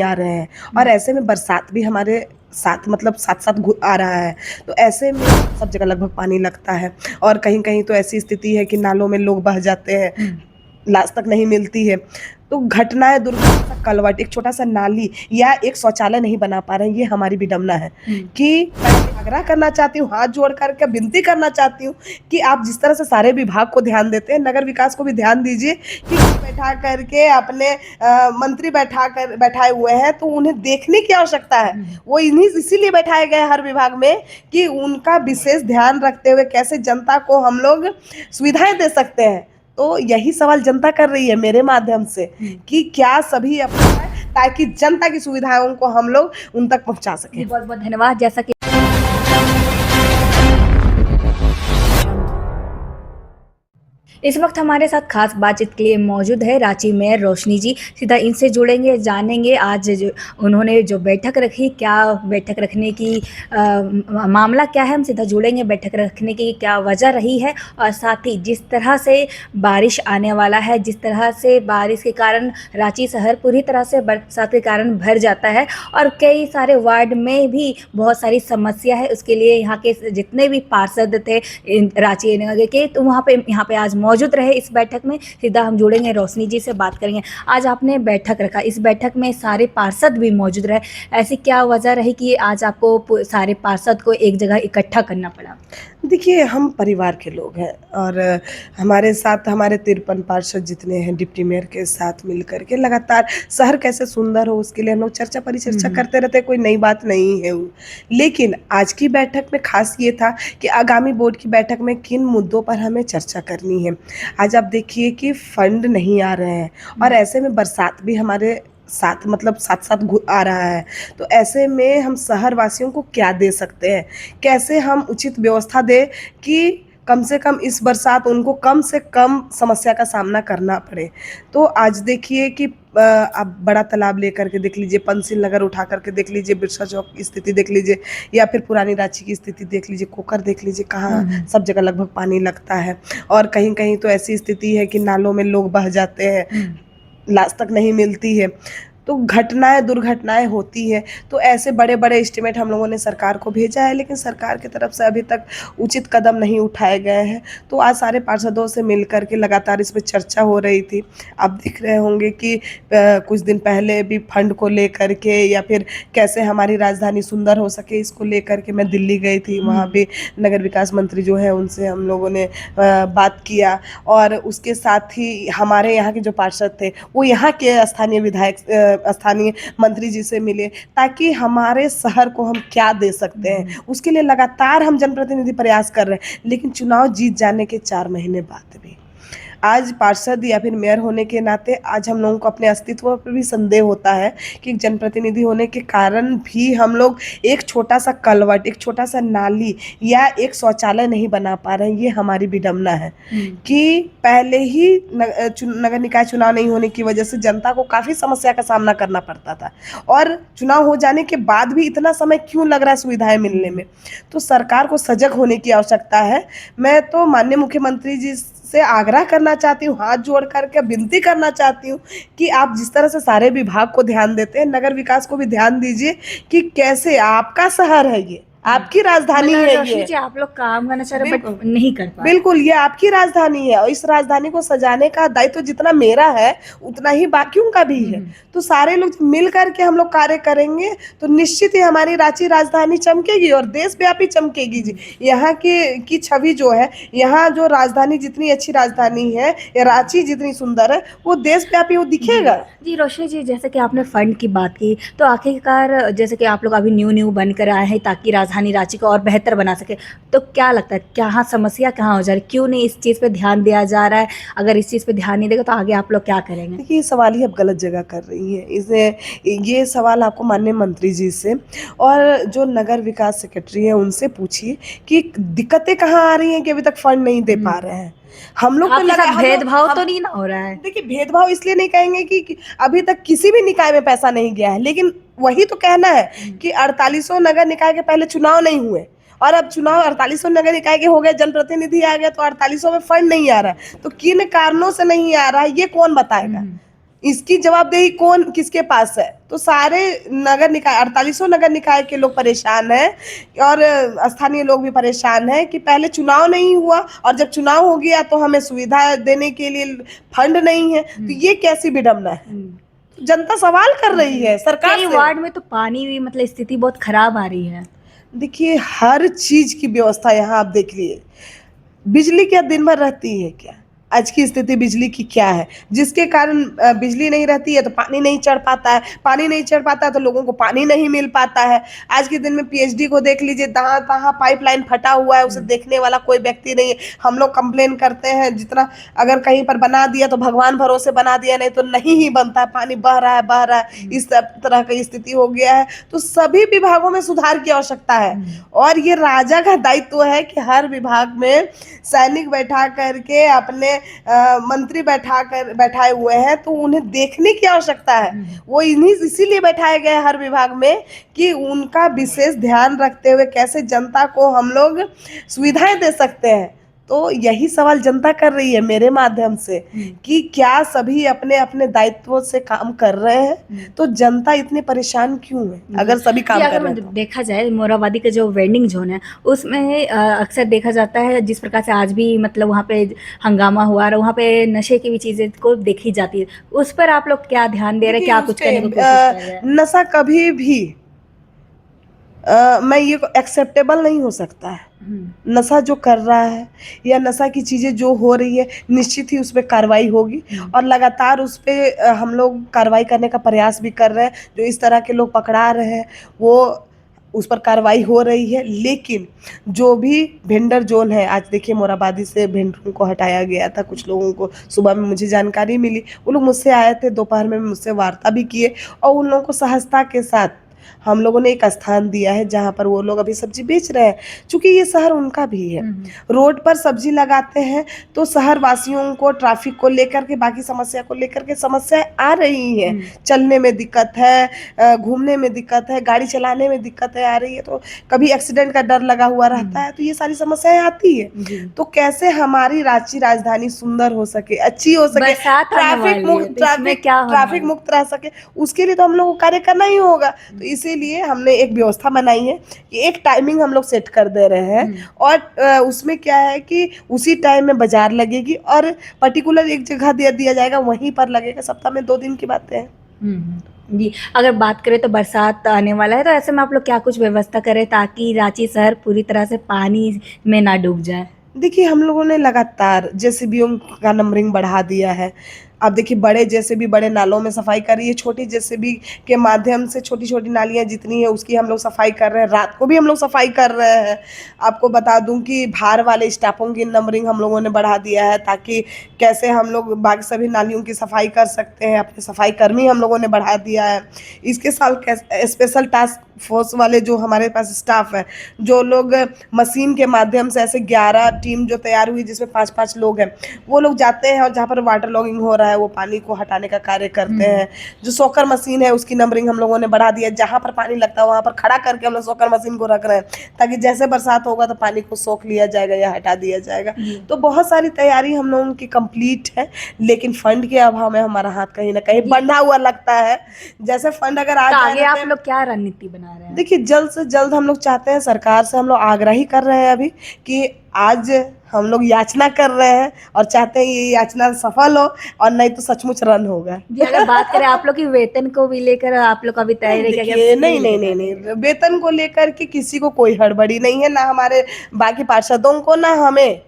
आ रहे हैं और ऐसे में बरसात भी हमारे साथ मतलब साथ-साथ आ रहा है। तो ऐसे में सब जगह लगभग पानी लगता है और कहीं-कहीं तो ऐसी स्थिति है कि नालों में लोग बह जाते हैं, हुँ। लाश तक नहीं मिलती है। तो घटनाएँ, दुर्घटना, कलवट, एक छोटा-सा नाली या एक शौचालय नहीं बना पा रहे हैं, ये हमारी विडंबना है हुँ। कि मैं आग्रह करना चाहती हूँ, हाथ जोड़ कर के विनती करना चाहती हूँ कि आप जिस तरह से सारे विभाग को ध्यान देते हैं, नगर विकास को भी ध्यान दीजिए कि बैठा कर के अपने मंत्री बैठाए हुए हैं, तो उन्हें देखने की आवश्यकता है। हुँ। वो इसीलिए बैठाए गए हैं हर विभाग में कि उनका विशेष ध्यान रखते हुए कैसे जनता को हम लोग सुविधाएँ दे सकते हैं। तो यही सवाल जनता कर रही है मेरे माध्यम से हुँ। कि क्या सभी अपनाएँ ताकि जनता की सुविधाओं को हम लोग उन तक पहुँचा सकें। जी, बहुत-बहुत धन्यवाद। जैसा कि इस वक्त हमारे साथ खास बातचीत के लिए मौजूद है रांची मेयर रोशनी जी। सीधा इनसे जुड़ेंगे, जानेंगे आज जो उन्होंने जो बैठक रखी, क्या बैठक रखने की मामला क्या है, हम सीधा जुड़ेंगे बैठक रखने की क्या वजह रही है और साथ ही जिस तरह से बारिश आने वाला है, जिस तरह से बारिश के कारण रांची शहर पूरी तरह से बरसात के कारण भर जाता है और कई सारे वार्ड में भी बहुत सारी समस्या है। उसके लिए यहाँ के जितने भी पार्षद थे रांची नगर के, तो यहाँ पे आज मौजूद रहे इस बैठक में। सीधा हम जुड़ेंगे, रोशनी जी से बात करेंगे। आज आपने बैठक रखा, इस बैठक में सारे पार्षद भी मौजूद रहे, ऐसी क्या वजह रही कि आज आपको सारे पार्षद को एक जगह इकट्ठा करना पड़ा? देखिए, हम परिवार के लोग हैं और हमारे साथ हमारे 53 पार्षद जितने हैं डिप्टी मेयर के साथ मिल कर के लगातार शहर कैसे सुंदर हो उसके लिए हम लोग चर्चा परिचर्चा करते रहते हैं, कोई नई बात नहीं है वो। लेकिन आज की बैठक में ख़ास ये था कि आगामी बोर्ड की बैठक में किन मुद्दों पर हमें चर्चा करनी है। आज आप देखिए कि फंड नहीं आ रहे हैं और ऐसे में बरसात भी हमारे साथ मतलब साथ-साथ आ रहा है। तो ऐसे में हम शहर वासियों को क्या दे सकते हैं? कैसे हम उचित व्यवस्था दें कि कम से कम इस बरसात उनको कम से कम समस्या का सामना करना पड़े। तो आज देखिए कि आप बड़ा तालाब लेकर के देख लीजिए, पंचशील नगर उठा कर के देख लीजिए, बिरसा चौक की स्थिति देख लीजिए या फिर पुरानी रांची की स्थिति देख लीजिए, कोकर देख लीजिए, कहाँ सब जगह लगभग पानी लगता है और कहीं-कहीं तो ऐसी स्थिति है कि नालों में लोग बह जाते हैं, लाश तक नहीं मिलती है। तो घटनाएँ, दुर्घटनाएँ होती हैं, तो ऐसे बड़े-बड़े एस्टीमेट हम लोगों ने सरकार को भेजा है, लेकिन सरकार की तरफ से अभी तक उचित कदम नहीं उठाए गए हैं। तो आज सारे पार्षदों से मिल कर के लगातार इस पे चर्चा हो रही थी। आप देख रहे होंगे कि कुछ दिन पहले भी फंड को लेकर के या फिर कैसे हमारी राजधानी सुंदर हो सके, इसको लेकर के मैं दिल्ली गई थी। वहाँ भी नगर विकास मंत्री जो हैं, उनसे हम लोगों ने बात किया और उसके साथ ही हमारे यहाँ के जो पार्षद थे, वो यहाँ के स्थानीय विधायक स्थानीय मंत्री जी से मिले ताकि हमारे शहर को हम क्या दे सकते हैं, उसके लिए लगातार हम जनप्रतिनिधि प्रयास कर रहे हैं। लेकिन चुनाव जीत जाने के 4 महीने बाद भी आज पार्षद या फिर मेयर होने के नाते आज हम लोगों को अपने अस्तित्व पे भी संदेह होता है कि जनप्रतिनिधि होने के कारण भी हम लोग एक छोटा-सा कलवट, एक छोटा-सा नाली या एक शौचालय नहीं बना पा रहे हैं, ये हमारी विडंबना है कि पहले ही नगर निकाय चुनाव नहीं होने की वजह से जनता को काफ़ी समस्या का सामना करना पड़ता था और चुनाव हो जाने के बाद भी इतना समय क्यों लग रहा है सुविधाएँ मिलने में। तो सरकार को सजग होने की आवश्यकता है। मैं तो माननीय मुख्यमंत्री जी से आग्रह करना चाहती हूँ, हाथ जोड़ कर के विनती करना चाहती हूँ कि आप जिस तरह से सारे विभाग को ध्यान देते हैं, नगर विकास को भी ध्यान दीजिए कि कैसे आपका शहर है ये, आपकी राजधानी मतलब है रोशनी ये। जी, आप लोग काम करना चाह रहे हो बिल्कुल। बट नहीं कर पा रहे। बिल्कुल, ये आपकी राजधानी है और इस राजधानी को सजाने का दायित्व जितना मेरा है, उतना ही बाकियों का भी है। तो सारे लोग मिल कर के हम लोग कार्य करेंगे, तो निश्चित ही हमारी रांची राजधानी चमकेगी और देशव्यापी चमकेगी जी। यहाँ की छवि जो है, यहाँ जो राजधानी जितनी अच्छी राजधानी है या रांची जितनी सुंदर है, वो देशव्यापी वो दिखेगा। जी, रोशनी जी, जैसे कि आपने फ़ंड की बात की, तो आखिरकार जैसे कि आप लोग अभी न्यू बनकर आए हैं ताकि राजधानी रांची को और बेहतर बना सकें, तो क्या लगता है कहाँ समस्या कहाँ हो जा रही है? क्यों नहीं इस चीज़ पे ध्यान दिया जा रहा है? अगर इस चीज़ पे ध्यान नहीं देगा तो आगे आप लोग क्या करेंगे? देखिए, ये सवाल ही आप गलत जगह कर रही हैं। ये सवाल आपको माननीय मंत्री जी से और जो नगर विकास सेक्रेटरी हैं उनसे पूछिए कि दिक्कतें कहाँ आ रही हैं कि अभी तक फंड नहीं दे पा रहे हैं। हम लोग तो आपके लगा साथ हम लोग भेदभाव हम तो नहीं ना हो रहा है? देखिए, भेदभाव इसलिए नहीं कहेंगे कि अभी तक किसी भी निकाय में पैसा नहीं गया है, लेकिन वही तो कहना है कि 48 नगर निकाय के पहले चुनाव नहीं हुए और अब चुनाव 48 नगर निकाय के हो गए, जनप्रतिनिधि आ गए तो 48 में फंड नहीं आ रहा है। तो किन कारणों से नहीं आ रहा है, ये कौन बताएगा? इसकी जवाबदेही कौन किसके पास है? तो सारे नगर निकाय 48 नगर निकाय के लोग परेशान हैं और स्थानीय लोग भी परेशान हैं कि पहले चुनाव नहीं हुआ और जब चुनाव हो गया तो हमें सुविधा देने के लिए फंड नहीं है। तो ये कैसी विडंबना है? जनता सवाल कर रही है सरकार कई से। वार्ड में तो पानी भी मतलब स्थिति बहुत खराब आ रही है। देखिए हर चीज की व्यवस्था यहाँ आप देख लिए। बिजली क्या दिन भर रहती है क्या? आज की स्थिति बिजली की क्या है? जिसके कारण बिजली नहीं रहती है तो पानी नहीं चढ़ पाता है, पानी नहीं चढ़ पाता है तो लोगों को पानी नहीं मिल पाता है। आज के दिन में पीएचडी को देख लीजिए, जहाँ तहाँ पाइपलाइन फटा हुआ है, उसे देखने वाला कोई व्यक्ति नहीं है। हम लोग कंप्लेन करते हैं जितना, अगर कहीं पर बना दिया तो भगवान भरोसे बना दिया, नहीं तो नहीं ही बनता है, पानी बह रहा है। इस तरह की स्थिति हो गया है। तो सभी विभागों में सुधार की आवश्यकता है और ये राजा का दायित्व है कि हर विभाग में सैनिक बैठा करके अपने मंत्री बैठाए हुए हैं, तो उन्हें देखने की आवश्यकता है। वो इसीलिए बैठाए गए हर विभाग में कि उनका विशेष ध्यान रखते हुए कैसे जनता को हम लोग सुविधाएं दे सकते हैं। तो यही सवाल जनता कर रही है मेरे माध्यम से कि क्या सभी अपने अपने दायित्वों से काम कर रहे हैं? तो जनता इतनी परेशान क्यों है अगर सभी काम कर रहे हैं तो? देखा जाए मोराबादी का जो वेंडिंग जोन है उसमें अक्सर देखा जाता है जिस प्रकार से आज भी मतलब वहाँ पे हंगामा हुआ और वहाँ पे नशे की भी चीजें को देखी जाती है, उस पर आप लोग क्या ध्यान दे रहे हैं, क्या कुछ करने की कोशिश कर रहे हैं? नशा कभी भी मैं ये एक्सेप्टेबल नहीं हो सकता है। नशा जो कर रहा है या नशा की चीज़ें जो हो रही है, निश्चित ही उस पर कार्रवाई होगी और लगातार उस पर हम लोग कार्रवाई करने का प्रयास भी कर रहे हैं। जो इस तरह के लोग पकड़ा रहे हैं वो उस पर कार्रवाई हो रही है। लेकिन जो भी भेंडर जोन है, आज देखिए मोराबादी से भेंडरों को हटाया गया था। कुछ लोगों को सुबह में मुझे जानकारी मिली, वो लोग मुझसे आए थे, दोपहर में मुझसे वार्ता भी किए और उन लोगों को सहजता के साथ हम लोगों ने एक स्थान दिया है जहाँ पर वो लोग अभी सब्जी बेच रहे हैं। चूँकि ये शहर उनका भी है, रोड पर सब्जी लगाते हैं तो शहर वासियों को ट्रैफिक को लेकर के, बाकी समस्या को लेकर के समस्याएं आ रही हैं। चलने में दिक्कत है, घूमने में दिक्कत है, गाड़ी चलाने में दिक्कतें आ रही है, तो कभी एक्सीडेंट का डर लगा हुआ रहता है। तो ये सारी समस्याएं आती है। तो कैसे हमारी रांची राजधानी सुंदर हो सके, अच्छी हो सके, ट्रैफिक मुक्त रह सके, उसके लिए तो हम लोग को कार्य करना ही होगा। तो इसीलिए हमने एक व्यवस्था बनाई है कि एक टाइमिंग हम लोग सेट कर दे रहे हैं और उसमें क्या है कि उसी टाइम में बाजार लगेगी और पर्टिकुलर एक जगह दे दिया जाएगा, वहीं पर लगेगा। सप्ताह में 2 दिन की बातें हैं। जी, अगर बात करें तो बरसात आने वाला है, तो ऐसे में आप लोग क्या कुछ व्यवस्था करें ताकि रांची शहर पूरी तरह से पानी में ना डूब जाए? देखिए हम लोगों ने लगातार जेसीबीओं का नंबरिंग बढ़ा दिया है। अब देखिए बड़े जेसीबी बड़े नालों में सफाई कर रही है, छोटी जेसीबी के माध्यम से छोटी छोटी नालियाँ जितनी है उसकी हम लोग सफाई कर रहे हैं। रात को भी हम लोग सफाई कर रहे हैं। आपको बता दूं कि भार वाले स्टाफों की नंबरिंग हम लोगों ने बढ़ा दिया है ताकि कैसे हम लोग बाकी सभी नालियों की सफाई कर सकते हैं। अपने सफाई कर्मी हम लोगों ने बढ़ा दिया है। इसके साथ स्पेशल टास्क फोर्स वाले जो हमारे पास स्टाफ है, जो लोग मशीन के माध्यम से ऐसे 11 टीम जो तैयार हुई जिसमें 5-5 लोग हैं, वो लोग जाते हैं और जहाँ पर वाटर लॉगिंग हो रहा है वो पानी को हटाने का कार्य करते हैं। जो सोकर मशीन है उसकी नंबरिंग हम लोगों ने बढ़ा दिया। जहाँ पर पानी लगता है वहाँ पर खड़ा करके हम लोग सोकर मशीन को रख रहे हैं ताकि जैसे बरसात होगा तो पानी को सोख लिया जाएगा या हटा दिया जाएगा। तो बहुत सारी तैयारी हम लोगों की कंप्लीट है, लेकिन फंड के अभाव में हमारा हाथ कहीं ना कहीं बंधा हुआ लगता है। जैसे फंड अगर आ आगे जाए, आप लोग क्या रणनीति बना रहे हैं? देखिए जल्द से जल्द हम लोग चाहते हैं, सरकार से हम लोग आग्रह ही कर रहे हैं अभी कि आज हम लोग याचना कर रहे हैं और चाहते हैं ये याचना सफल हो और नहीं तो सचमुच रन होगा। जी, अगर बात करें आप लोग की वेतन को भी लेकर आप लोग अभी तैयारी देखिए नहीं, वेतन को लेकर के किसी को कोई हड़बड़ी नहीं है, ना हमारे बाकी पार्षदों को ना हमें।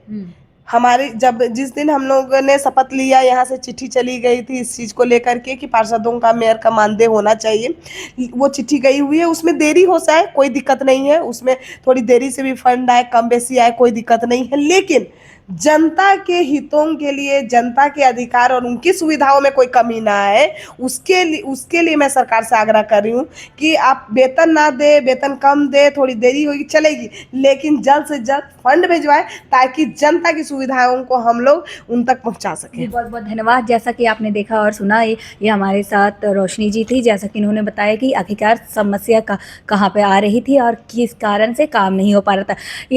हमारी जिस दिन हम लोगों ने शपथ लिया, यहाँ से चिट्ठी चली गई थी इस चीज़ को लेकर के कि पार्षदों का मेयर का मानदेय होना चाहिए। वो चिट्ठी गई हुई है, उसमें देरी हो जाए कोई दिक्कत नहीं है, उसमें थोड़ी देरी से भी फंड आए, कम बेसी आए, कोई दिक्कत नहीं है। लेकिन जनता के हितों के लिए, जनता के अधिकार और उनकी सुविधाओं में कोई कमी ना आए, उसके लिए मैं सरकार से आग्रह कर रही हूँ कि आप वेतन ना दे, वेतन कम दे, थोड़ी देरी होगी चलेगी, लेकिन जल्द से जल्द फंड भिजवाएं ताकि जनता की सुविधाओं को हम लोग उन तक पहुंचा सकें। बहुत बहुत धन्यवाद। जैसा कि आपने देखा और सुना, ये हमारे साथ रोशनी जी थी। जैसा कि इन्होंने बताया कि आखिरकार समस्या कहाँ पे आ रही थी और किस कारण से काम नहीं हो पा रहा था। ये